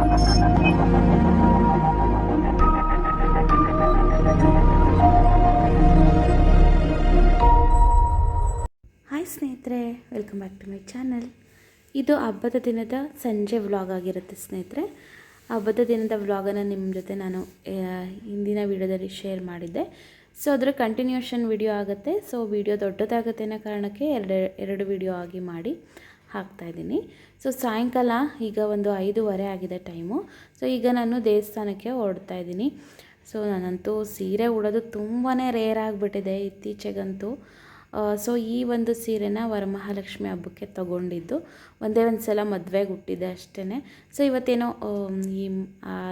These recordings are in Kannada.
ಹಾಯ್ ಸ್ನೇಹಿತರೆ, welcome back to my channel. ಇದು ಹಬ್ಬದ ದಿನದ ಸಂಜೆ ವ್ಲಾಗ್ ಆಗಿರುತ್ತೆ ಸ್ನೇಹಿತರೆ. ಹಬ್ಬದ ದಿನದ ವ್ಲಾಗನ್ನು ನಿಮ್ಮ ಜೊತೆ ನಾನು ಹಿಂದಿನ ವಿಡಿಯೋದಲ್ಲಿ ಶೇರ್ ಮಾಡಿದ್ದೆ. ಸೊ ಅದರ ಕಂಟಿನ್ಯೂಷನ್ ವಿಡಿಯೋ ಆಗುತ್ತೆ. ಸೊ ವಿಡಿಯೋ ದೊಡ್ಡದಾಗುತ್ತೆ ಅನ್ನೋ ಕಾರಣಕ್ಕೆ ಎರಡು ವಿಡಿಯೋ ಆಗಿ ಮಾಡಿ ಹಾಕ್ತಾಯಿದ್ದೀನಿ. ಸೊ ಸಾಯಂಕಾಲ ಈಗ ಒಂದು 5:15 ಆಗಿದೆ ಟೈಮು. ಸೊ ಈಗ ನಾನು ದೇವಸ್ಥಾನಕ್ಕೆ ಹೊರಡ್ತಾ ಇದ್ದೀನಿ. ಸೊ ನಾನಂತೂ ಸೀರೆ ಉಡೋದು ತುಂಬಾ ರೇರ್ ಆಗಿಬಿಟ್ಟಿದೆ ಇತ್ತೀಚೆಗಂತೂ. ಸೊ ಈ ಒಂದು ಸೀರೆನ ವರಮಹಾಲಕ್ಷ್ಮಿ ಹಬ್ಬಕ್ಕೆ ತೊಗೊಂಡಿದ್ದು. ಒಂದೇ ಒಂದು ಸಲ ಮದುವೆಗೆ ಹುಟ್ಟಿದೆ ಅಷ್ಟೇ. ಸೊ ಇವತ್ತೇನೋ ಈ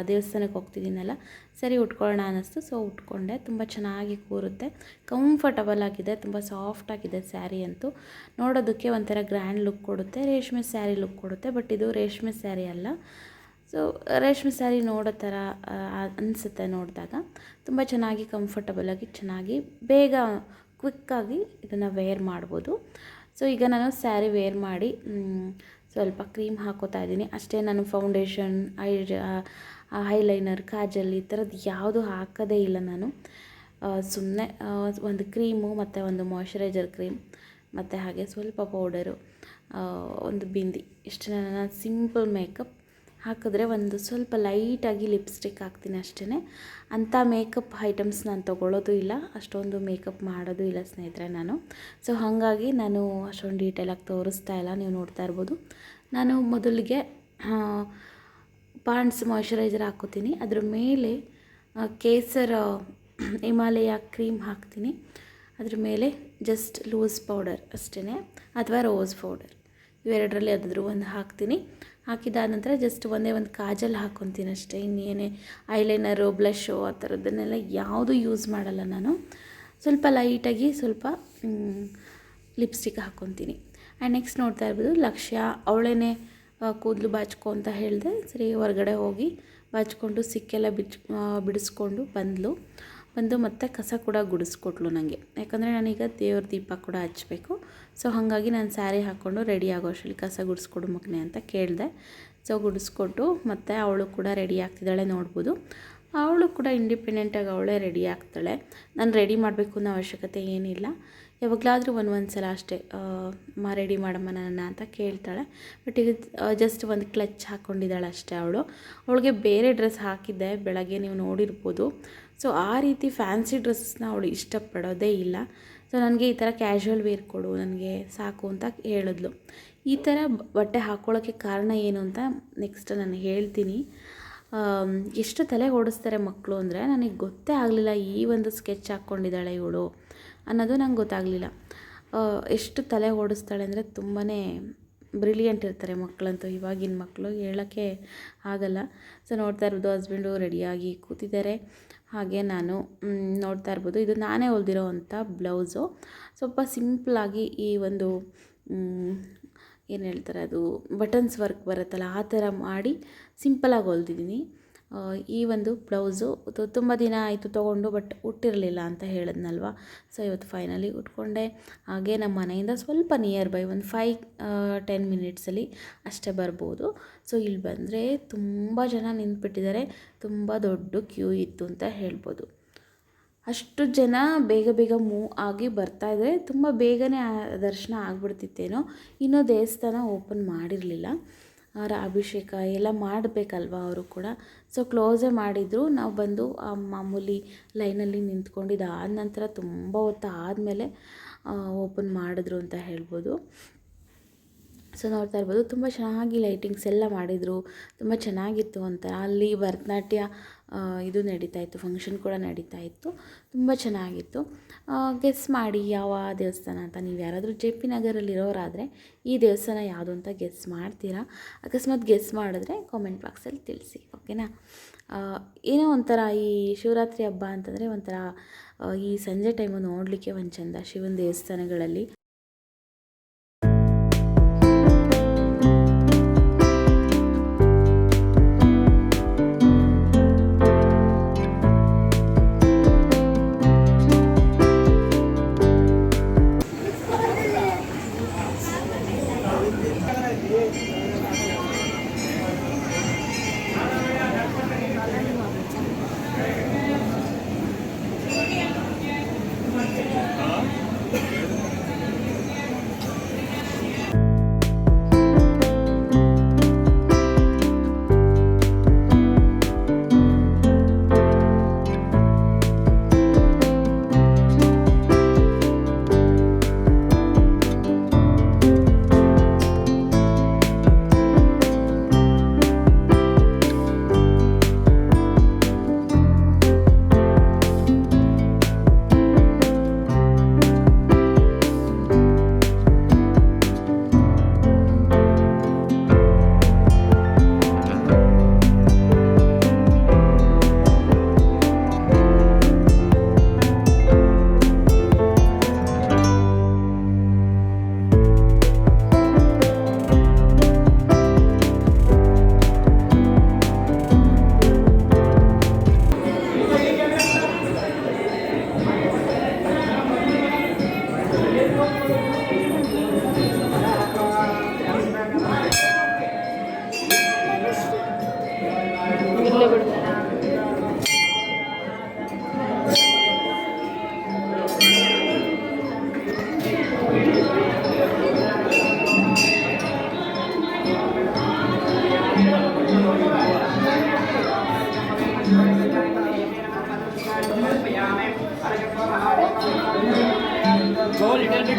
ದೇವಸ್ಥಾನಕ್ಕೆ ಹೋಗ್ತಿದ್ದೀನಲ್ಲ, ಸರಿ ಉಟ್ಕೊಳ್ಳೋಣ ಅನ್ನಿಸ್ತು. ಸೊ ಉಟ್ಕೊಂಡೆ. ತುಂಬ ಚೆನ್ನಾಗಿ ಕೂರುತ್ತೆ, ಕಂಫರ್ಟಬಲ್ ಆಗಿದೆ, ತುಂಬ ಸಾಫ್ಟಾಗಿದೆ ಸ್ಯಾರಿ ಅಂತೂ. ನೋಡೋದಕ್ಕೆ ಒಂಥರ ಗ್ರ್ಯಾಂಡ್ ಲುಕ್ ಕೊಡುತ್ತೆ, ರೇಷ್ಮೆ ಸ್ಯಾರಿ ಲುಕ್ ಕೊಡುತ್ತೆ. ಬಟ್ ಇದು ರೇಷ್ಮೆ ಸ್ಯಾರಿ ಅಲ್ಲ. ಸೊ ರೇಷ್ಮೆ ಸ್ಯಾರಿ ನೋಡೋ ಥರ ಅನಿಸುತ್ತೆ ನೋಡಿದಾಗ. ತುಂಬ ಚೆನ್ನಾಗಿ ಕಂಫರ್ಟಬಲಾಗಿ ಚೆನ್ನಾಗಿ ಬೇಗ ಕ್ವಿಕ್ಕಾಗಿ ಇದನ್ನು ವೇರ್ ಮಾಡ್ಬೋದು. ಸೊ ಈಗ ನಾನು ಸ್ಯಾರಿ ವೇರ್ ಮಾಡಿ ಸ್ವಲ್ಪ ಕ್ರೀಮ್ ಹಾಕೋತಾ ಇದ್ದೀನಿ ಅಷ್ಟೇ. ನಾನು ಫೌಂಡೇಶನ್, ಹೈಲೈನರ್, ಕಾಜಲ್ ಈ ಥರದ್ದು ಯಾವುದು ಹಾಕೋದೇ ಇಲ್ಲ ನಾನು. ಸುಮ್ಮನೆ ಒಂದು ಕ್ರೀಮು ಮತ್ತು ಒಂದು ಮಾಯ್ಶ್ಚರೈಸರ್ ಕ್ರೀಮ್ ಮತ್ತು ಹಾಗೆ ಸ್ವಲ್ಪ ಪೌಡರು, ಒಂದು ಬಿಂದಿ, ಇಷ್ಟು ನಾನು ಸಿಂಪಲ್ ಮೇಕಪ್ ಹಾಕಿದ್ರೆ ಒಂದು ಸ್ವಲ್ಪ ಲೈಟಾಗಿ ಲಿಪ್ಸ್ಟಿಕ್ ಹಾಕ್ತೀನಿ ಅಷ್ಟೇ. ಅಂಥ ಮೇಕಪ್ ಐಟಮ್ಸ್ ನಾನು ತೊಗೊಳ್ಳೋದು ಇಲ್ಲ, ಅಷ್ಟೊಂದು ಮೇಕಪ್ ಮಾಡೋದು ಇಲ್ಲ ಸ್ನೇಹಿತರೆ ನಾನು. ಸೊ ಹಾಗಾಗಿ ನಾನು ಅಷ್ಟೊಂದು ಡೀಟೇಲಾಗಿ ತೋರಿಸ್ತಾ ಇಲ್ಲ. ನೀವು ನೋಡ್ತಾ ಇರ್ಬೋದು. ನಾನು ಮೊದಲಿಗೆ ಪಾಂಡ್ಸ್ ಮಾಯ್ಶ್ಚರೈಸರ್ ಹಾಕೋತೀನಿ. ಅದ್ರ ಮೇಲೆ ಕೇಸರ ಹಿಮಾಲಯ ಕ್ರೀಮ್ ಹಾಕ್ತೀನಿ. ಅದ್ರ ಮೇಲೆ ಜಸ್ಟ್ ಲೂಸ್ ಪೌಡರ್ ಅಷ್ಟೇ, ಅಥವಾ ರೋಸ್ ಪೌಡರ್, ಇವೆರಡರಲ್ಲಿ ಯಾವುದಾದ್ರೂ ಒಂದು ಹಾಕ್ತೀನಿ. ಹಾಕಿದಾದ ನಂತರ ಜಸ್ಟ್ ಒಂದೇ ಒಂದು ಕಾಜಲ್ ಹಾಕ್ಕೊತೀನಿ ಅಷ್ಟೇ. ಇನ್ನೇನೇ ಐಲೈನರು, ಬ್ಲಷು ಆ ಥರದ್ದನ್ನೆಲ್ಲ ಯಾವುದು ಯೂಸ್ ಮಾಡಲ್ಲ ನಾನು. ಸ್ವಲ್ಪ ಲೈಟಾಗಿ ಸ್ವಲ್ಪ ಲಿಪ್ಸ್ಟಿಕ್ ಹಾಕ್ಕೊತೀನಿ. ಆ್ಯಂಡ್ ನೆಕ್ಸ್ಟ್ ನೋಡ್ತಾ ಇರ್ಬೋದು, ಲಕ್ಷ್ಯ ಅವಳೇನೆ ಕೂದಲು ಬಾಚ್ಕೊ ಅಂತ ಹೇಳಿದೆ. ಸರಿ ಹೊರಗಡೆ ಹೋಗಿ ಬಾಚ್ಕೊಂಡು ಸಿಕ್ಕೆಲ್ಲ ಬಿಡಿಸ್ಕೊಂಡು ಬಂದು ಮತ್ತೆ ಕಸ ಕೂಡ ಗುಡಿಸ್ಕೊಟ್ಲು ನನಗೆ. ಯಾಕಂದರೆ ನಾನೀಗ ದೇವ್ರ ದೀಪ ಕೂಡ ಹಚ್ಚಬೇಕು. ಸೊ ಹಾಗಾಗಿ ನಾನು ಸ್ಯಾರಿ ಹಾಕ್ಕೊಂಡು ರೆಡಿ ಆಗೋ ಅಷ್ಟರಲ್ಲಿ ಕಸ ಗುಡಿಸ್ಕೊಡು ಮಗನೆ ಅಂತ ಕೇಳಿದೆ. ಸೊ ಗುಡಿಸ್ಕೊಟ್ಟು ಮತ್ತು ಅವಳು ಕೂಡ ರೆಡಿ ಆಗ್ತಿದ್ದಾಳೆ ನೋಡ್ಬೋದು. ಅವಳು ಕೂಡ ಇಂಡಿಪೆಂಡೆಂಟಾಗಿ ಅವಳೇ ರೆಡಿ ಆಗ್ತಾಳೆ. ನಾನು ರೆಡಿ ಮಾಡಬೇಕು ಅನ್ನೋ ಅವಶ್ಯಕತೆ ಏನಿಲ್ಲ. ಯಾವಾಗಲಾದರೂ ಒಂದು ಸಲ ಅಷ್ಟೇ ರೆಡಿ ಮಾಡಮ್ಮ ನನ್ನ ಅಂತ ಕೇಳ್ತಾಳೆ. ಬಟ್ ಈಗ ಜಸ್ಟ್ ಒಂದು ಕ್ಲಚ್ ಹಾಕ್ಕೊಂಡಿದ್ದಾಳೆ ಅಷ್ಟೇ ಅವಳಿಗೆ ಬೇರೆ ಡ್ರೆಸ್ ಹಾಕಿದ್ದೆ ಬೆಳಗ್ಗೆ, ನೀವು ನೋಡಿರ್ಬೋದು. ಸೊ ಆ ರೀತಿ ಫ್ಯಾನ್ಸಿ ಡ್ರೆಸ್ಸನ್ನ ಅವಳು ಇಷ್ಟಪಡೋದೇ ಇಲ್ಲ. ಸೊ ನನಗೆ ಈ ಥರ ಕ್ಯಾಶುವಲ್ ವೇರ್ ಕೊಡು, ನನಗೆ ಸಾಕು ಅಂತ ಹೇಳಿದ್ಲು. ಈ ಥರ ಬಟ್ಟೆ ಹಾಕ್ಕೊಳ್ಳೋಕ್ಕೆ ಕಾರಣ ಏನು ಅಂತ ನೆಕ್ಸ್ಟ್ ನಾನು ಹೇಳ್ತೀನಿ. ಎಷ್ಟು ತಲೆ ಓಡಿಸ್ತಾರೆ ಮಕ್ಕಳು ಅಂದರೆ ನನಗೆ ಗೊತ್ತೇ ಆಗಲಿಲ್ಲ ಈ ಒಂದು ಸ್ಕೆಚ್ ಹಾಕ್ಕೊಂಡಿದ್ದಾಳೆ ಇವಳು ಅನ್ನೋದು ನಂಗೆ ಗೊತ್ತಾಗಲಿಲ್ಲ. ಎಷ್ಟು ತಲೆ ಓಡಿಸ್ತಾಳೆ ಅಂದರೆ ತುಂಬಾ ಬ್ರಿಲಿಯಂಟ್ ಇರ್ತಾರೆ ಮಕ್ಕಳಂತೂ. ಇವಾಗಿನ ಮಕ್ಕಳು ಹೇಳೋಕ್ಕೆ ಆಗಲ್ಲ. ಸೊ ನೋಡ್ತಾ ಇರ್ಬೋದು, ಹಸ್ಬೆಂಡು ರೆಡಿಯಾಗಿ ಕೂತಿದ್ದಾರೆ. ಹಾಗೆ ನಾನು ನೋಡ್ತಾ ಇರ್ಬೋದು, ಇದು ನಾನೇ ಹೊಲ್ದಿರೋ ಅಂಥ ಬ್ಲೌಸು. ಸ್ವಲ್ಪ ಸಿಂಪಲಾಗಿ ಈ ಒಂದು ಏನು ಹೇಳ್ತಾರೆ, ಅದು ಬಟನ್ಸ್ ವರ್ಕ್ ಬರುತ್ತಲ್ಲ ಆ ಥರ ಮಾಡಿ ಸಿಂಪಲಾಗಿ ಹೊಲ್ದಿದ್ದೀನಿ. ಈ ಒಂದು ಬ್ಲೌಸು ತುಂಬ ದಿನ ಆಯಿತು ತೊಗೊಂಡು, ಬಟ್ ಉಟ್ಟಿರಲಿಲ್ಲ ಅಂತ ಹೇಳಿದ್ನಲ್ವ. ಸೊ ಇವತ್ತು ಫೈನಲಿ ಉಟ್ಕೊಂಡೆ. ಹಾಗೆ ನಮ್ಮ ಮನೆಯಿಂದ ಸ್ವಲ್ಪ ನಿಯರ್ ಬೈ ಒಂದು 5-10 ಮಿನಿಟ್ಸಲ್ಲಿ ಅಷ್ಟೇ ಬರ್ಬೋದು. ಸೊ ಇಲ್ಲಿ ಬಂದರೆ ತುಂಬ ಜನ ನಿಂತ್ಬಿಟ್ಟಿದ್ದಾರೆ. ತುಂಬ ದೊಡ್ಡ ಕ್ಯೂ ಇತ್ತು ಅಂತ ಹೇಳ್ಬೋದು. ಅಷ್ಟು ಜನ ಬೇಗ ಮೂವ್ ಆಗಿ ಬರ್ತಾಯಿದ್ರೆ ತುಂಬ ಬೇಗನೆ ದರ್ಶನ ಆಗ್ಬಿಡ್ತಿತ್ತೇನೋ. ಇನ್ನೂ ದೇವಸ್ಥಾನ ಓಪನ್ ಮಾಡಿರಲಿಲ್ಲ. ಅಭಿಷೇಕ ಎಲ್ಲ ಮಾಡಬೇಕಲ್ವ ಅವರು ಕೂಡ. ಸೊ ಕ್ಲೋಸೇ ಮಾಡಿದರು. ನಾವು ಬಂದು ಮಾಮೂಲಿ ಲೈನಲ್ಲಿ ನಿಂತ್ಕೊಂಡಿದ್ದು ಆದ ನಂತರ ತುಂಬ ಹೊತ್ತು ಆದಮೇಲೆ ಓಪನ್ ಮಾಡಿದ್ರು ಅಂತ ಹೇಳ್ಬೋದು. ಸೊ ನೋಡ್ತಾ ಇರ್ಬೋದು, ತುಂಬ ಚೆನ್ನಾಗಿ ಲೈಟಿಂಗ್ಸ್ ಎಲ್ಲ ಮಾಡಿದರು, ತುಂಬ ಚೆನ್ನಾಗಿತ್ತು ಅಂತ. ಅಲ್ಲಿ ಭರತನಾಟ್ಯ ಇದು ನಡೀತಾಯಿತ್ತು, ಫಂಕ್ಷನ್ ಕೂಡ ನಡೀತಾಯಿತ್ತು, ತುಂಬ ಚೆನ್ನಾಗಿತ್ತು. ಗೆಸ್ ಮಾಡಿ ಯಾವ ದೇವಸ್ಥಾನ ಅಂತ. ನೀವು ಯಾರಾದರೂ JP ನಗರಲ್ಲಿರೋರಾದರೆ ಈ ದೇವಸ್ಥಾನ ಯಾವುದು ಅಂತ ಗೆಸ್ ಮಾಡ್ತೀರಾ? ಅಕಸ್ಮಾತ್ ಗೆಸ್ ಮಾಡಿದ್ರೆ ಕಾಮೆಂಟ್ ಬಾಕ್ಸಲ್ಲಿ ತಿಳಿಸಿ, ಓಕೆನಾ? ಏನೋ ಒಂಥರ ಈ ಶಿವರಾತ್ರಿ ಹಬ್ಬ ಅಂತಂದರೆ ಒಂಥರ ಈ ಸಂಜೆ ಟೈಮು ನೋಡಲಿಕ್ಕೆ ಒಂದು ಚೆಂದ ಶಿವನ ದೇವಸ್ಥಾನಗಳಲ್ಲಿ.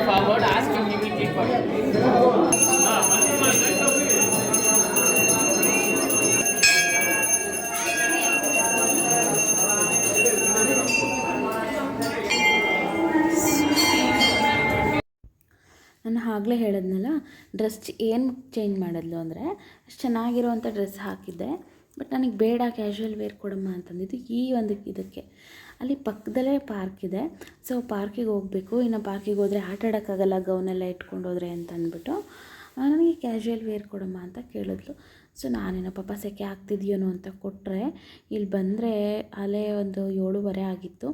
forward, ask him, he will keep quiet. ನಾನು ಆಗಲೇ ಹೇಳಿದ್ನಲ್ಲ, ಡ್ರೆಸ್ ಏನು ಚೇಂಜ್ ಮಾಡಿದ್ಲು ಅಂದರೆ, ಅಷ್ಟು ಚೆನ್ನಾಗಿರೋವಂಥ ಡ್ರೆಸ್ ಹಾಕಿದ್ದೆ, ಬಟ್ ನನಗೆ ಬೇಡ ಕ್ಯಾಶುವಲ್ ವೇರ್ ಕೊಡಮ್ಮ ಅಂತಂದಿದ್ದು ಈ ಒಂದು ಇದಕ್ಕೆ. ಅಲ್ಲಿ ಪಕ್ಕದಲ್ಲೇ ಪಾರ್ಕ್ ಇದೆ, ಸೊ ಪಾರ್ಕಿಗೆ ಹೋಗಬೇಕು, ಇನ್ನು ಪಾರ್ಕಿಗೆ ಹೋದರೆ ಆಟ ಆಡೋಕ್ಕಾಗಲ್ಲ ಗೌನೆಲ್ಲ ಇಟ್ಕೊಂಡು ಹೋದರೆ ಅಂತ ಅಂದ್ಬಿಟ್ಟು ನನಗೆ ಕ್ಯಾಶುವಲ್ ವೇರ್ ಕೊಡಮ್ಮ ಅಂತ ಕೇಳಿದ್ಲು. ಸೊ ನಾನೇನೋ ಪಾಪ ಸೆಕೆ ಆಗ್ತಿದೆಯೇನೋ ಅಂತ ಕೊಟ್ಟರೆ, ಇಲ್ಲಿ ಬಂದರೆ ಅಲ್ಲೇ ಒಂದು 7:30 ಆಗಿತ್ತು,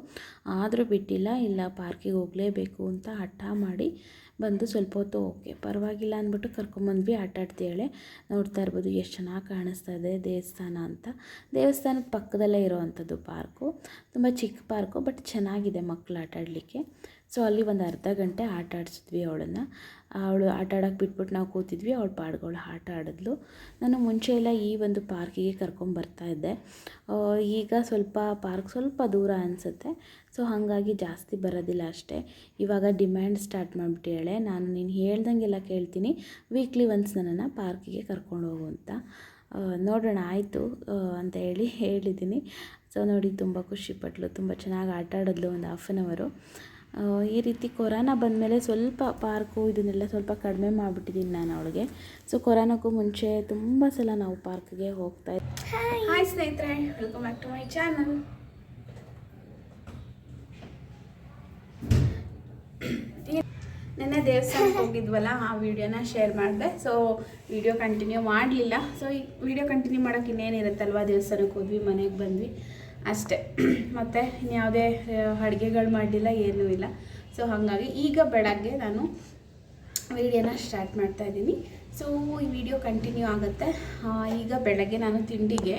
ಆದರೂ ಬಿಟ್ಟಿಲ್ಲ, ಇಲ್ಲ ಪಾರ್ಕಿಗೆ ಹೋಗಲೇಬೇಕು ಅಂತ ಹಠ ಮಾಡಿ ಬಂದು ಸ್ವಲ್ಪ ಹೊತ್ತು ಓಕೆ ಪರವಾಗಿಲ್ಲ ಅಂದ್ಬಿಟ್ಟು ಕರ್ಕೊಂಬಂದ್ವಿ. ಆಟ ಆಡ್ತಾಳೆ, ನೋಡ್ತಾ ಇರ್ಬೋದು ಎಷ್ಟು ಚೆನ್ನಾಗಿ ಕಾಣಿಸ್ತಾ ಇದೆ ದೇವಸ್ಥಾನ ಅಂತ. ದೇವಸ್ಥಾನದ ಪಕ್ಕದಲ್ಲೇ ಇರೋವಂಥದ್ದು ಪಾರ್ಕು, ತುಂಬ ಚಿಕ್ಕ ಪಾರ್ಕು, ಬಟ್ ಚೆನ್ನಾಗಿದೆ ಮಕ್ಕಳು ಆಟ ಆಡಲಿಕ್ಕೆ. ಸೊ ಅಲ್ಲಿ ಒಂದು ಅರ್ಧ ಗಂಟೆ ಆಟ ಆಡಿಸಿದ್ವಿ ಅವಳನ್ನು. ಅವಳು ಆಟ ಆಡೋಕ್ಕೆ ಬಿಟ್ಬಿಟ್ಟು ನಾವು ಕೂತಿದ್ವಿ, ಅವಳು ಪಾಡ್ಗಳು ಆಟ ಆಡಿದ್ಲು. ನಾನು ಮುಂಚೆ ಎಲ್ಲ ಈ ಒಂದು ಪಾರ್ಕಿಗೆ ಕರ್ಕೊಂಬರ್ತಾಯಿದ್ದೆ, ಈಗ ಸ್ವಲ್ಪ ಪಾರ್ಕ್ ಸ್ವಲ್ಪ ದೂರ ಅನಿಸುತ್ತೆ, ಸೊ ಹಾಗಾಗಿ ಜಾಸ್ತಿ ಬರೋದಿಲ್ಲ ಅಷ್ಟೇ. ಇವಾಗ ಡಿಮ್ಯಾಂಡ್ ಸ್ಟಾರ್ಟ್ ಮಾಡಿಬಿಟ್ಟಿದ್ದಾಳೆ, ನಾನು ನೀನು ಹೇಳ್ದಂಗೆಲ್ಲ ಕೇಳ್ತೀನಿ, ವೀಕ್ಲಿ ಒನ್ಸ್ ನನ್ನನ್ನು ಪಾರ್ಕಿಗೆ ಕರ್ಕೊಂಡು ಹೋಗು ಅಂತ. ನೋಡೋಣ ಆಯಿತು ಅಂತ ಹೇಳಿದ್ದೀನಿ. ಸೊ ನೋಡಿ ತುಂಬ ಖುಷಿಪಟ್ಲು, ತುಂಬ ಚೆನ್ನಾಗಿ ಆಟ ಆಡಿದ್ಲು ಒಂದು 1/2 hour. ಈ ರೀತಿ ಕೊರೋನಾ ಬಂದಮೇಲೆ ಸ್ವಲ್ಪ ಪಾರ್ಕು ಇದನ್ನೆಲ್ಲ ಸ್ವಲ್ಪ ಕಡಿಮೆ ಮಾಡಿಬಿಟ್ಟಿದ್ದೀನಿ ನಾನು ಅವಳಿಗೆ. ಸೊ ಕೊರೋನಾಕ್ಕೂ ಮುಂಚೆ ತುಂಬ ಸಲ ನಾವು ಪಾರ್ಕ್ಗೆ ಹೋಗ್ತಾ ಇದ್ವಿ. ಹಾಯ್ ಸ್ನೇಹಿತರೆ, welcome back to my channel. ನೆನ್ನೆ ದೇವಸ್ಥಾನಕ್ಕೆ ಹೋಗಿದ್ವಲ್ಲ, ಆ ವಿಡಿಯೋನ ಶೇರ್ ಮಾಡಿದೆ. ಸೊ ವಿಡಿಯೋ ಕಂಟಿನ್ಯೂ ಮಾಡಲಿಲ್ಲ. ಸೊ ಈ ವಿಡಿಯೋ ಕಂಟಿನ್ಯೂ ಮಾಡೋಕ್ಕೆ ಇನ್ನೇನಿರುತ್ತಲ್ವ, ದೇವಸ್ಥಾನಕ್ಕೆ ಹೋದ್ವಿ, ಮನೆಗೆ ಬಂದ್ವಿ ಅಷ್ಟೇ. ಮತ್ತು ಇನ್ಯಾವುದೇ ಅಡುಗೆಗಳು ಮಾಡಲಿಲ್ಲ, ಏನೂ ಇಲ್ಲ. ಸೊ ಹಾಗಾಗಿ ಈಗ ಬೆಳಗ್ಗೆ ನಾನು ವಿಡಿಯೋನ ಸ್ಟಾರ್ಟ್ ಮಾಡ್ತಾಯಿದ್ದೀನಿ. ಸೊ ಈ ವಿಡಿಯೋ ಕಂಟಿನ್ಯೂ ಆಗುತ್ತೆ. ಈಗ ಬೆಳಗ್ಗೆ ನಾನು ತಿಂಡಿಗೆ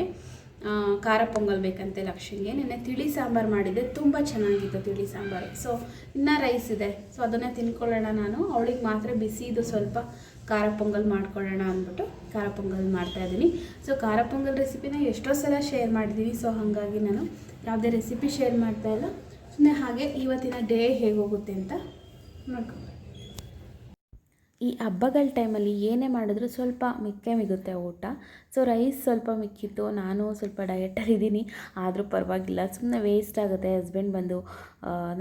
ಖಾರ ಪೊಂಗಲ್ ಬೇಕಂತೆ ಲಕ್ಷ್ಮಿಗೆ. ನೆನ್ನೆ ತಿಳಿ ಸಾಂಬಾರು ಮಾಡಿದ್ದೆ, ತುಂಬ ಚೆನ್ನಾಗಿತ್ತು ತಿಳಿ ಸಾಂಬಾರು. ಸೊ ಇನ್ನೂ ರೈಸ್ ಇದೆ, ಸೊ ಅದನ್ನು ತಿನ್ಕೊಳ್ಳೋಣ. ನಾನು ಅವಳಿಗೆ ಮಾತ್ರ ಬಿಸಿದು ಸ್ವಲ್ಪ ಖಾರ ಪೊಂಗಲ್ ಮಾಡ್ಕೊಳ್ಳೋಣ ಅಂದ್ಬಿಟ್ಟು ಖಾರ ಪೊಂಗಲ್ ಮಾಡ್ತಾಯಿದ್ದೀನಿ. ಸೊ ಖಾರ ಪೊಂಗಲ್ ರೆಸಿಪಿನ ಎಷ್ಟೋ ಸಲ ಶೇರ್ ಮಾಡಿದ್ದೀನಿ, ಸೊ ಹಾಗಾಗಿ ನಾನು ಯಾವುದೇ ರೆಸಿಪಿ ಶೇರ್ ಮಾಡ್ತಾಯಿಲ್ಲ, ಸುಮ್ಮನೆ ಹಾಗೆ ಇವತ್ತಿನ ಡೇ ಹೇಗೆ ಹೋಗುತ್ತೆ ಅಂತ ನೋಡ್ಕೊ. ಈ ಹಬ್ಬಗಳ ಟೈಮಲ್ಲಿ ಏನೇ ಮಾಡಿದ್ರು ಸ್ವಲ್ಪ ಮಿಗುತ್ತೆ ಊಟ. ಸೊ ರೈಸ್ ಸ್ವಲ್ಪ ಮಿಕ್ಕಿತ್ತು, ನಾನು ಸ್ವಲ್ಪ ಡಯಟಲ್ಲಿದ್ದೀನಿ, ಆದರೂ ಪರವಾಗಿಲ್ಲ, ಸುಮ್ಮನೆ ವೇಸ್ಟ್ ಆಗುತ್ತೆ. ಹಸ್ಬೆಂಡ್ ಬಂದು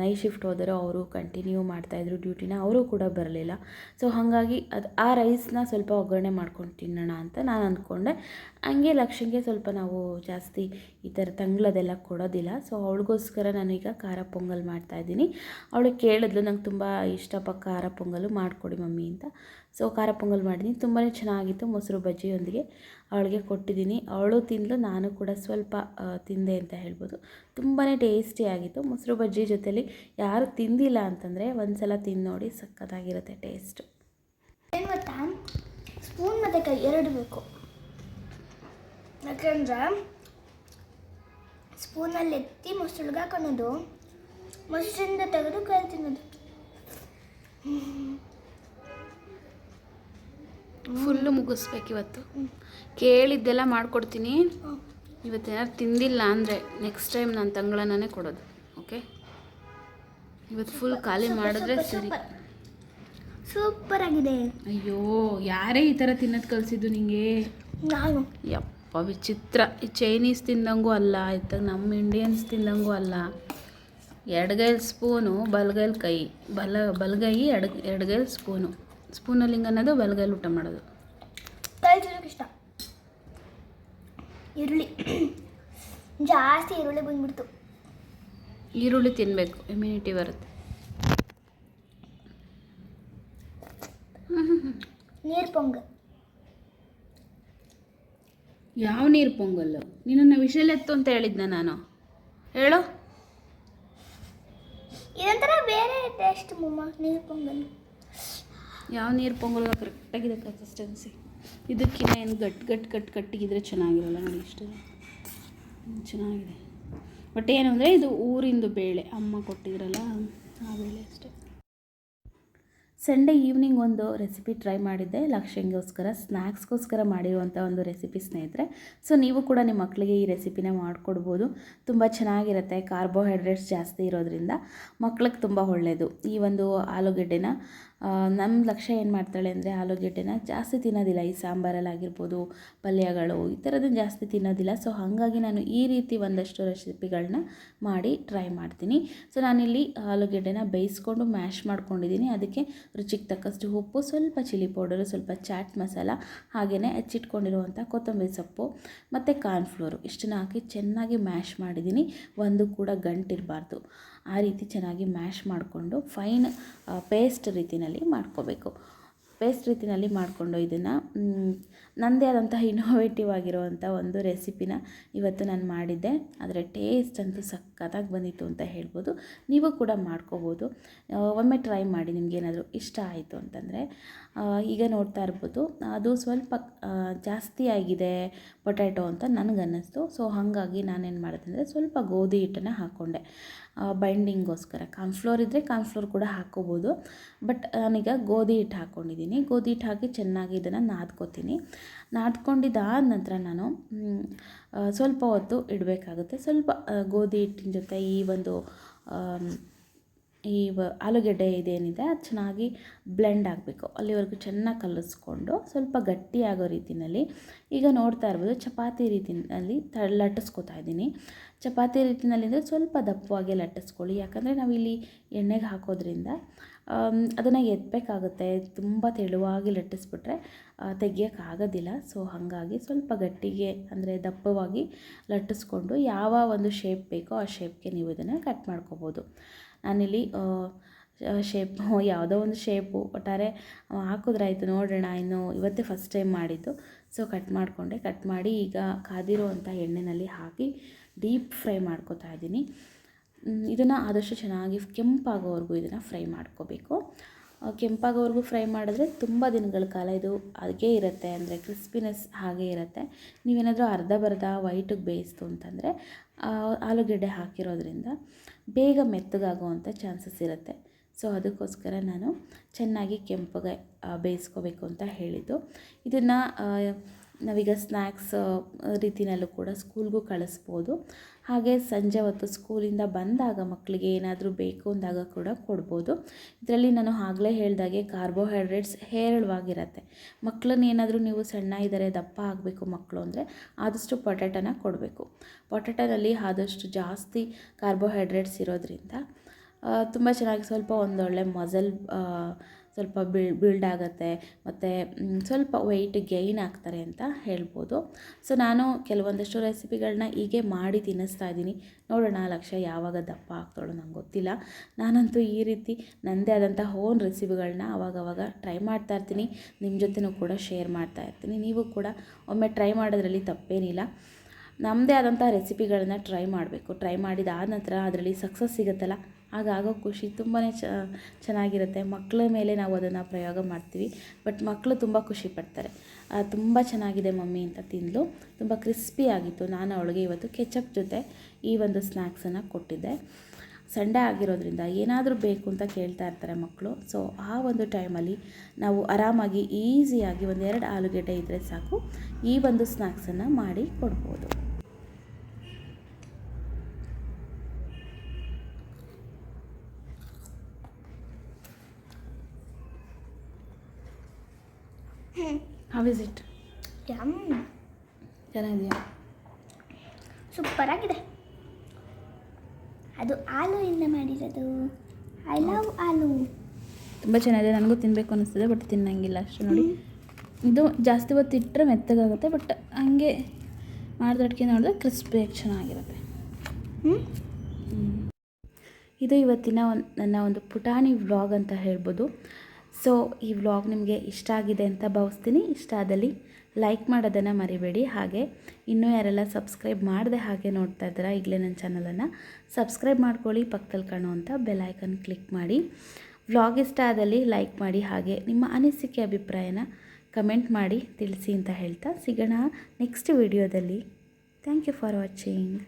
ನೈಟ್ ಶಿಫ್ಟ್ ಹೋದರೂ ಅವರು ಕಂಟಿನ್ಯೂ ಮಾಡ್ತಾಯಿದ್ರು ಡ್ಯೂಟಿನ, ಅವರು ಕೂಡ ಬರಲಿಲ್ಲ. ಸೊ ಹಾಗಾಗಿ ಆ ರೈಸ್ನ ಸ್ವಲ್ಪ ಒಗ್ಗರಣೆ ಮಾಡ್ಕೊಂಡು ತಿನ್ನೋಣ ಅಂತ ನಾನು ಅಂದ್ಕೊಂಡೆ. ಹಂಗೆ ಲಕ್ಷ್ಮಿಗೆ ಸ್ವಲ್ಪ ನಾವು ಜಾಸ್ತಿ ಈ ಥರ ತಂಗ್ಳದೆಲ್ಲ ಕೊಡೋದಿಲ್ಲ, ಸೊ ಅವಳಿಗೋಸ್ಕರ ನಾನೀಗ ಖಾರ ಪೊಂಗಲ್ ಮಾಡ್ತಾಯಿದ್ದೀನಿ. ಅವಳು ಕೇಳಿದ್ಲು, ನಂಗೆ ತುಂಬ ಇಷ್ಟಪ್ಪ ಖಾರ ಪೊಂಗಲು ಮಾಡಿಕೊಡಿ ಮಮ್ಮಿ ಅಂತ. ಸೊ ಖಾರ ಪೊಂಗಲ್ ಮಾಡಿದ್ದೀನಿ, ತುಂಬಾ ಚೆನ್ನಾಗಿತ್ತು. ಮೊಸರು ಬಜ್ಜಿಯೊಂದಿಗೆ ಅವಳಿಗೆ ಕೊಟ್ಟಿದ್ದೀನಿ, ಅವಳು ತಿಂದಳು, ನಾನು ಕೂಡ ಸ್ವಲ್ಪ ತಿಂದೆ ಅಂತ ಹೇಳ್ಬೋದು. ತುಂಬಾ ಟೇಸ್ಟಿಯಾಗಿತ್ತು. ಮೊಸರು ಬಜ್ಜಿ ಜೊತೆಲಿ ಯಾರು ತಿಂದಿಲ್ಲ ಅಂತಂದರೆ ಒಂದು ಸಲ ತಿಂದು ನೋಡಿ, ಸಕ್ಕತ್ತಾಗಿರುತ್ತೆ ಟೇಸ್ಟು. ಏನು ಗೊತ್ತಾ, ಸ್ಪೂನ್ ಮತ್ತು ಕೈ ಎರಡು ಬೇಕು. ಯಾಕೆಂದರೆ ಸ್ಪೂನಲ್ಲಿ ಎತ್ತಿ ಮೊಸರಿಗೆ ಹಾಕೊಳ್ಳೋದು, ಮೊಸರಿಂದ ತೆಗೆದು ಕೈ ತಿನ್ನೋದು. ಫುಲ್ಲು ಮುಗಿಸ್ಬೇಕು ಇವತ್ತು. ಕೇಳಿದ್ದೆಲ್ಲ ಮಾಡಿಕೊಡ್ತೀನಿ. ಇವತ್ತೇನಾದ್ರು ತಿಂದಿಲ್ಲ ಅಂದರೆ ನೆಕ್ಸ್ಟ್ ಟೈಮ್ ನಾನು ತಂಗಳನ್ನೇ ಕೊಡೋದು. ಓಕೆ, ಇವತ್ತು ಫುಲ್ ಖಾಲಿ ಮಾಡಿದ್ರೆ ಸರಿ. ಸೂಪರ್ ಆಗಿದೆ. ಅಯ್ಯೋ, ಯಾರೇ ಈ ಥರ ತಿನ್ನೋದು ಕಲಿಸಿದ್ದು ನಿಂಗೆ? ನಾನು. ಯಪ್ಪ ವಿಚಿತ್ರ. ಈ ಚೈನೀಸ್ ತಿಂದಂಗೂ ಅಲ್ಲ, ಇತ್ತಾಗ ನಮ್ಮ ಇಂಡಿಯನ್ಸ್ ತಿಂದಂಗೂ ಅಲ್ಲ. ಎಡಗೈಲಿ ಸ್ಪೂನು, ಬಲಗೈಲಿ ಕೈ, ಬಲಗೈ ಎಡಗೈಲಿ ಸ್ಪೂನಲ್ಲಿ ಹಿಂಗೆ ಅನ್ನೋದು, ಬಲಗೈಲಿ ಊಟ ಮಾಡೋದು. ಕೈ ತಿನ್ನೋಕೆ ಇಷ್ಟ. ಈರುಳ್ಳಿ ಜಾಸ್ತಿ ಈರುಳ್ಳಿ ಬಂದ್ಬಿಡ್ತು. ಈರುಳ್ಳಿ ತಿನ್ನಬೇಕು, ಇಮ್ಯುನಿಟಿ ಬರುತ್ತೆ. ನೀರು ಪೊಂಗಲ್. ಯಾವ ನೀರು ಪೊಂಗಲ್ಲು? ನಿನ್ನನ್ನು ವಿಷಲ್ ಎತ್ತು ಅಂತ ಹೇಳಿದ್ನ ನಾನು, ಹೇಳು. ಇದೊಂಥರ ಬೇರೆ ಟೇಸ್ಟ್ ಮಮ್ಮ, ನೀರು ಪೊಂಗಲ್. ಯಾವ ನೀರು ಪೊಂಗಲ್ ಕರೆಕ್ಟಾಗಿದೆ ಕನ್ಸಿಸ್ಟೆನ್ಸಿ. ಇದಕ್ಕಿಂತ ಏನು ಗಟ್ಟಿಗಿದ್ರೆ ಚೆನ್ನಾಗಿರಲ್ಲ ನೋಡಿ. ಇಷ್ಟು ಚೆನ್ನಾಗಿದೆ. ಬಟ್ ಏನು ಅಂದರೆ ಇದು ಊರಿಂದು ಬೇಳೆ, ಅಮ್ಮ ಕೊಟ್ಟಿದ್ರಲ್ಲ ಆ ಬೇಳೆ ಅಷ್ಟೇ. ಸಂಡೇ ಈವ್ನಿಂಗ್ ಒಂದು ರೆಸಿಪಿ ಟ್ರೈ ಮಾಡಿದ್ದೆ, ಲಕ್ಷ್ಯಂಗೋಸ್ಕರ ಸ್ನ್ಯಾಕ್ಸ್ಗೋಸ್ಕರ ಮಾಡಿರುವಂಥ ಒಂದು ರೆಸಿಪಿ ಸ್ನೇಹಿತರೆ. ಸೊ ನೀವು ಕೂಡ ನಿಮ್ಮ ಮಕ್ಕಳಿಗೆ ಈ ರೆಸಿಪಿನ ಮಾಡಿಕೊಡ್ಬೋದು. ತುಂಬ ಚೆನ್ನಾಗಿರುತ್ತೆ, ಕಾರ್ಬೋಹೈಡ್ರೇಟ್ಸ್ ಜಾಸ್ತಿ ಇರೋದ್ರಿಂದ ಮಕ್ಳಿಗೆ ತುಂಬ ಒಳ್ಳೆಯದು. ಈ ಒಂದು ಆಲೂಗೆಡ್ಡೆನ ನಮ್ಮ ಲಕ್ಷ್ಯ ಏನು ಮಾಡ್ತಾಳೆ ಅಂದರೆ ಆಲೂಗೆಡ್ಡೆನ ಜಾಸ್ತಿ ತಿನ್ನೋದಿಲ್ಲ. ಈ ಸಾಂಬಾರಲ್ಲಾಗಿರ್ಬೋದು, ಪಲ್ಯಗಳು ಈ ಥರದನ್ನು ಜಾಸ್ತಿ ತಿನ್ನೋದಿಲ್ಲ. ಸೊ ಹಾಗಾಗಿ ನಾನು ಈ ರೀತಿ ಒಂದಷ್ಟು ರೆಸಿಪಿಗಳನ್ನ ಮಾಡಿ ಟ್ರೈ ಮಾಡ್ತೀನಿ. ಸೊ ನಾನಿಲ್ಲಿ ಆಲೂಗೆಡ್ಡೆನ ಬೇಯಿಸ್ಕೊಂಡು ಮ್ಯಾಶ್ ಮಾಡ್ಕೊಂಡಿದ್ದೀನಿ. ಅದಕ್ಕೆ ರುಚಿಗೆ ತಕ್ಕಷ್ಟು ಉಪ್ಪು, ಸ್ವಲ್ಪ ಚಿಲ್ಲಿ ಪೌಡರು, ಸ್ವಲ್ಪ ಚಾಟ್ ಮಸಾಲ, ಹಾಗೆಯೇ ಹೆಚ್ಚಿಟ್ಕೊಂಡಿರುವಂಥ ಕೊತ್ತಂಬರಿ ಸೊಪ್ಪು ಮತ್ತು ಕಾರ್ನ್ಫ್ಲೋರು ಇಷ್ಟನ್ನು ಹಾಕಿ ಚೆನ್ನಾಗಿ ಮ್ಯಾಶ್ ಮಾಡಿದ್ದೀನಿ. ಒಂದು ಕೂಡ ಗಂಟಿರಬಾರ್ದು, ಆ ರೀತಿ ಚೆನ್ನಾಗಿ ಮ್ಯಾಶ್ ಮಾಡಿಕೊಂಡು ಫೈನ್ ಪೇಸ್ಟ್ ರೀತಿಯಲ್ಲಿ ಮಾಡ್ಕೋಬೇಕು. ಪೇಸ್ಟ್ ರೀತಿಯಲ್ಲಿ ಮಾಡಿಕೊಂಡು ಇದನ್ನು ನನ್ನದೇ ಆದಂಥ ಇನೋವೇಟಿವ್ ಆಗಿರುವಂಥ ಒಂದು ರೆಸಿಪಿನ ಇವತ್ತು ನಾನು ಮಾಡಿದ್ದೆ. ಆದರೆ ಟೇಸ್ಟ್ ಅಂತೂ ಸಖತ್ತಾಗಿ ಬಂದಿತ್ತು ಅಂತ ಹೇಳ್ಬೋದು. ನೀವು ಕೂಡ ಮಾಡ್ಕೋಬೋದು. ಒಮ್ಮೆ ಟ್ರೈ ಮಾಡಿ, ನಿಮಗೇನಾದರೂ ಇಷ್ಟ ಆಯಿತು ಅಂತಂದರೆ. ಈಗ ನೋಡ್ತಾ ಇರ್ಬೋದು, ಅದು ಸ್ವಲ್ಪ ಜಾಸ್ತಿ ಆಗಿದೆ ಪೊಟ್ಯಾಟೊ ಅಂತ ನನಗನ್ನಿಸ್ತು. ಸೊ ಹಾಗಾಗಿ ನಾನೇನು ಮಾಡಿದೆ ಅಂದರೆ ಸ್ವಲ್ಪ ಗೋಧಿ ಹಿಟ್ಟನ್ನು ಹಾಕ್ಕೊಂಡೆ ಬೈಂಡಿಂಗೋಸ್ಕರ. ಕಾರ್ನ್ಫ್ಲೋರ್ ಇದ್ದರೆ ಕಾರ್ನ್ಫ್ಲೋರ್ ಕೂಡ ಹಾಕ್ಕೋಬೋದು, ಬಟ್ ನಾನೀಗ ಗೋಧಿ ಹಿಟ್ಟು ಹಾಕ್ಕೊಂಡಿದ್ದೀನಿ. ಗೋಧಿ ಹಿಟ್ಟು ಹಾಕಿ ಚೆನ್ನಾಗಿ ಇದನ್ನು ನಾದ್ಕೋತೀನಿ. ನಾದ್ಕೊಂಡಿದ್ದಾದ ನಂತರ ನಾನು ಸ್ವಲ್ಪ ಹೊತ್ತು ಇಡಬೇಕಾಗುತ್ತೆ. ಸ್ವಲ್ಪ ಗೋಧಿ ಹಿಟ್ಟಿನ ಜೊತೆ ಈ ಆಲೂಗೆಡ್ಡೆ ಇದೇನಿದೆ ಅದು ಚೆನ್ನಾಗಿ ಬ್ಲೆಂಡ್ ಆಗಬೇಕು. ಅಲ್ಲಿವರೆಗೂ ಚೆನ್ನಾಗಿ ಕಲಿಸ್ಕೊಂಡು ಸ್ವಲ್ಪ ಗಟ್ಟಿಯಾಗೋ ರೀತಿಯಲ್ಲಿ, ಈಗ ನೋಡ್ತಾ ಇರ್ಬೋದು ಚಪಾತಿ ರೀತಿಯಲ್ಲಿ ಲಟ್ಟಿಸ್ಕೊತಾ ಇದ್ದೀನಿ. ಚಪಾತಿ ರೀತಿಯಲ್ಲಿ ಅಂದರೆ ಸ್ವಲ್ಪ ದಪ್ಪವಾಗಿ ಲಟ್ಟಿಸ್ಕೊಳ್ಳಿ, ಯಾಕಂದರೆ ನಾವಿಲ್ಲಿ ಎಣ್ಣೆಗೆ ಹಾಕೋದ್ರಿಂದ ಅದನ್ನು ಎತ್ತಬೇಕಾಗುತ್ತೆ. ತುಂಬ ತೆಳುವಾಗಿ ಲಟ್ಟಿಸ್ಬಿಟ್ರೆ ತೆಗಿಯೋಕ್ಕಾಗೋದಿಲ್ಲ. ಸೊ ಹಾಗಾಗಿ ಸ್ವಲ್ಪ ಗಟ್ಟಿಗೆ ಅಂದರೆ ದಪ್ಪವಾಗಿ ಲಟ್ಟಿಸ್ಕೊಂಡು ಯಾವ ಒಂದು ಶೇಪ್ ಬೇಕೋ ಆ ಶೇಪ್ಗೆ ನೀವು ಇದನ್ನು ಕಟ್ ಮಾಡ್ಕೋಬೋದು. ನಾನಿಲ್ಲಿ ಶೇಪು ಯಾವುದೋ ಒಂದು ಶೇಪು ಒಟ್ಟಾರೆ ಹಾಕಿದ್ರಾಯ್ತು, ನೋಡೋಣ, ಇನ್ನು ಇವತ್ತೇ ಫಸ್ಟ್ ಟೈಮ್ ಮಾಡಿದ್ದು. ಸೊ ಕಟ್ ಮಾಡಿಕೊಂಡೆ. ಕಟ್ ಮಾಡಿ ಈಗ ಕಾದಿರುವಂಥ ಎಣ್ಣೆಯಲ್ಲಿ ಹಾಕಿ ಡೀಪ್ ಫ್ರೈ ಮಾಡ್ಕೋತಾ ಇದ್ದೀನಿ. ಇದನ್ನು ಆದಷ್ಟು ಚೆನ್ನಾಗಿ ಕೆಂಪಾಗೋವರೆಗೂ ಇದನ್ನು ಫ್ರೈ ಮಾಡ್ಕೋಬೇಕು. ಕೆಂಪಾಗೋವರೆಗೂ ಫ್ರೈ ಮಾಡಿದ್ರೆ ತುಂಬ ದಿನಗಳ ಕಾಲ ಇದು ಹಾಗೇ ಇರುತ್ತೆ, ಅಂದರೆ ಕ್ರಿಸ್ಪಿನೆಸ್ ಹಾಗೇ ಇರುತ್ತೆ. ನೀವೇನಾದರೂ ಅರ್ಧ ವೈಟಿಗೆ ಬೇಯಿಸ್ತು ಅಂತಂದರೆ ಆಲೂಗೆಡ್ಡೆ ಹಾಕಿರೋದ್ರಿಂದ ಬೇಗ ಮೆತ್ತಗಾಗುವಂಥ ಚಾನ್ಸಸ್ ಇರುತ್ತೆ. ಸೊ ಅದಕ್ಕೋಸ್ಕರ ನಾನು ಚೆನ್ನಾಗಿ ಕೆಂಪಗೆ ಬೇಯಿಸ್ಕೋಬೇಕು ಅಂತ ಹೇಳಿದ್ದು. ಇದನ್ನು ನಾವೀಗ ಸ್ನ್ಯಾಕ್ಸ್ ರೀತಿಯಲ್ಲೂ ಕೂಡ ಸ್ಕೂಲ್ಗೂ ಕಳಿಸ್ಬೋದು. ಹಾಗೆ ಸಂಜೆ ಹೊತ್ತು ಸ್ಕೂಲಿಂದ ಬಂದಾಗ ಮಕ್ಕಳಿಗೆ ಏನಾದರೂ ಬೇಕು ಅಂದಾಗ ಕೂಡ ಕೊಡ್ಬೋದು. ಇದರಲ್ಲಿ ನಾನು ಆಗಲೇ ಹೇಳಿದಾಗೆ ಕಾರ್ಬೋಹೈಡ್ರೇಟ್ಸ್ ಹೇರಳವಾಗಿರುತ್ತೆ. ಮಕ್ಕಳನ್ನ ಏನಾದರೂ ನೀವು ಸಣ್ಣ ಇದ್ದಾರೆ, ದಪ್ಪ ಆಗಬೇಕು ಮಕ್ಕಳು ಅಂದರೆ ಆದಷ್ಟು ಪೊಟ್ಯಾಟೋನ ಕೊಡಬೇಕು. ಪೊಟ್ಯಾಟೋನಲ್ಲಿ ಆದಷ್ಟು ಜಾಸ್ತಿ ಕಾರ್ಬೋಹೈಡ್ರೇಟ್ಸ್ ಇರೋದ್ರಿಂದ ತುಂಬ ಚೆನ್ನಾಗಿ ಸ್ವಲ್ಪ ಒಂದೊಳ್ಳೆ ಮಸಲ್ ಸ್ವಲ್ಪ ಬಿಲ್ಡ್ ಆಗುತ್ತೆ, ಮತ್ತು ಸ್ವಲ್ಪ ವೆಯ್ಟ್ ಗೈನ್ ಆಗ್ತಾರೆ ಅಂತ ಹೇಳ್ಬೋದು. ಸೊ ನಾನು ಕೆಲವೊಂದಷ್ಟು ರೆಸಿಪಿಗಳನ್ನ ಹೀಗೆ ಮಾಡಿ ತಿನ್ನಿಸ್ತಾ ಇದ್ದೀನಿ. ನೋಡೋಣ ಲಕ್ಷ್ಯ ಯಾವಾಗ ದಪ್ಪ ಆಗ್ತಾಳೋ ನಂಗೆ ಗೊತ್ತಿಲ್ಲ. ನಾನಂತೂ ಈ ರೀತಿ ನನ್ನದೇ ಆದಂಥ ಓನ್ ರೆಸಿಪಿಗಳನ್ನ ಆವಾಗವಾಗ ಟ್ರೈ ಮಾಡ್ತಾ ಇರ್ತೀನಿ. ನಿಮ್ಮ ಜೊತೆನೂ ಕೂಡ ಶೇರ್ ಮಾಡ್ತಾ ಇರ್ತೀನಿ. ನೀವು ಕೂಡ ಒಮ್ಮೆ ಟ್ರೈ ಮಾಡೋದ್ರಲ್ಲಿ ತಪ್ಪೇನಿಲ್ಲ. ನಮ್ಮದೇ ಆದಂಥ ರೆಸಿಪಿಗಳನ್ನ ಟ್ರೈ ಮಾಡಬೇಕು. ಟ್ರೈ ಮಾಡಿದಾದ ನಂತರ ಅದರಲ್ಲಿ ಸಕ್ಸಸ್ ಸಿಗುತ್ತಲ್ಲ, ಆಗಾಗೋ ಖುಷಿ ತುಂಬಾ ಚೆನ್ನಾಗಿರುತ್ತೆ. ಮಕ್ಕಳ ಮೇಲೆ ನಾವು ಅದನ್ನು ಪ್ರಯೋಗ ಮಾಡ್ತೀವಿ, ಬಟ್ ಮಕ್ಕಳು ತುಂಬ ಖುಷಿ ಪಡ್ತಾರೆ. ತುಂಬ ಚೆನ್ನಾಗಿದೆ ಮಮ್ಮಿ ಅಂತ ತಿಂದಳು. ತುಂಬ ಕ್ರಿಸ್ಪಿ ಆಗಿತ್ತು. ನಾನು ಅವಳಿಗೆ ಇವತ್ತು ಕೆಚಪ್ ಜೊತೆ ಈ ಒಂದು ಸ್ನ್ಯಾಕ್ಸನ್ನು ಕೊಟ್ಟಿದ್ದೆ. ಸಂಡೇ ಆಗಿರೋದ್ರಿಂದ ಏನಾದರೂ ಬೇಕು ಅಂತ ಕೇಳ್ತಾ ಇರ್ತಾರೆ ಮಕ್ಕಳು. ಸೊ ಆ ಒಂದು ಟೈಮಲ್ಲಿ ನಾವು ಆರಾಮಾಗಿ ಈಸಿಯಾಗಿ 1-2 ಆಲೂಗೆಡ್ಡೆ ಇದ್ದರೆ ಸಾಕು, ಈ ಒಂದು ಸ್ನ್ಯಾಕ್ಸನ್ನು ಮಾಡಿ ಕೊಡ್ಬೋದು. How is it? ಚೆನ್ನಾಗಿದೆಯಾ? ಸೂಪರಾಗಿದೆ. ಅದು ಆಲೂಯಿಂದ ಮಾಡಿರೋದು. ಐ ಲವ್ ಆಲೂ. ತುಂಬ ಚೆನ್ನಾಗಿದೆ. ನನಗೂ ತಿನ್ನಬೇಕು ಅನ್ನಿಸ್ತದೆ, ಬಟ್ ತಿನ್ನಂಗಿಲ್ಲ ಅಷ್ಟು. ನೋಡಿ, ಇದು ಜಾಸ್ತಿ ಹೊತ್ತು ಇಟ್ಟರೆ ಮೆತ್ತಗಾಗುತ್ತೆ, ಬಟ್ ಹಂಗೆ ಮಾಡಿದಟ್ಗೆ ನೋಡಿದ್ರೆ ಕ್ರಿಸ್ಪಿಯಾಗಿ ಚೆನ್ನಾಗಿರುತ್ತೆ. ಇದು ಇವತ್ತಿನ ನನ್ನ ಒಂದು ಪುಟಾಣಿ ವ್ಲಾಗ್ ಅಂತ ಹೇಳ್ಬೋದು. ಸೊ ಈ ವ್ಲಾಗ್ ನಿಮಗೆ ಇಷ್ಟ ಆಗಿದೆ ಅಂತ ಭಾವಿಸ್ತೀನಿ. ಇಷ್ಟ ಆದಲ್ಲಿ ಲೈಕ್ ಮಾಡೋದನ್ನು ಮರಿಬೇಡಿ. ಹಾಗೆ ಇನ್ನೂ ಯಾರೆಲ್ಲ ಸಬ್ಸ್ಕ್ರೈಬ್ ಮಾಡದೆ ಹಾಗೆ ನೋಡ್ತಾ ಇದ್ದೀರಾ, ಈಗಲೇ ನನ್ನ ಚಾನಲನ್ನು ಸಬ್ಸ್ಕ್ರೈಬ್ ಮಾಡ್ಕೊಳ್ಳಿ. ಪಕ್ಕದಲ್ಲಿ ಕಾಣುವಂಥ ಬೆಲ್ ಐಕನ್ ಕ್ಲಿಕ್ ಮಾಡಿ. ವ್ಲಾಗ್ ಇಷ್ಟ ಆದಲ್ಲಿ ಲೈಕ್ ಮಾಡಿ. ಹಾಗೆ ನಿಮ್ಮ ಅನಿಸಿಕೆ ಅಭಿಪ್ರಾಯನ ಕಮೆಂಟ್ ಮಾಡಿ ತಿಳಿಸಿ ಅಂತ ಹೇಳ್ತಾ ಸಿಗೋಣ ನೆಕ್ಸ್ಟ್ ವಿಡಿಯೋದಲ್ಲಿ. Thank you for watching.